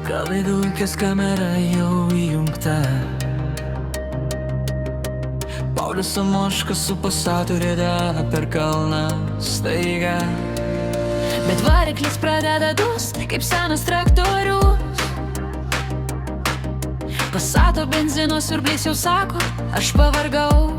Gal į dulkės kamera jau įjungta. Paulius Samoškas su Passatu rieda per kalną staiga. Bet variklis pradeda dust, kaip senas traktorius. Passato benzino siurblys jau sako, aš pavargau.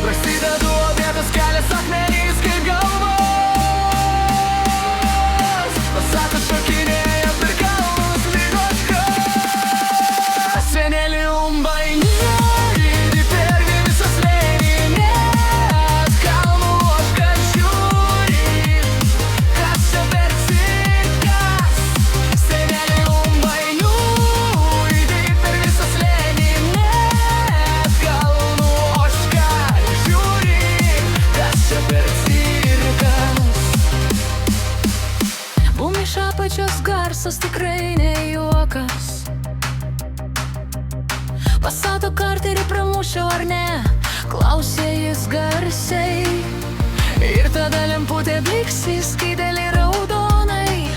Prasideda duobėtas kelias akmenys kaip galvos. Passatas šokinėja per kalnus lyg ožka. Senelį umbainė lydi per visas lėnines. Kalnų ožka žiūri, kas čia per cirkas. Senelį umbainė lydi per visas lėnines. Kalnų ožka žiūri, kas čia per cirkas. Bum iš apačios garsas tikrai ne juokas. Passato karterį pramušiau ar ne, klausė jis garsiai. Ir tada Lemputė blyksys skaidėlį raudonai.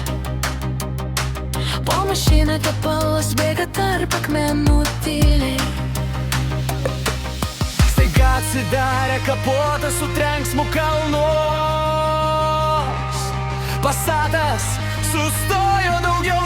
Po mašiną tepalas bėga tarp akmenų tyliai. staiga atsidarė kapotas su trenksmu kalnos. Passatas sustojo daugiau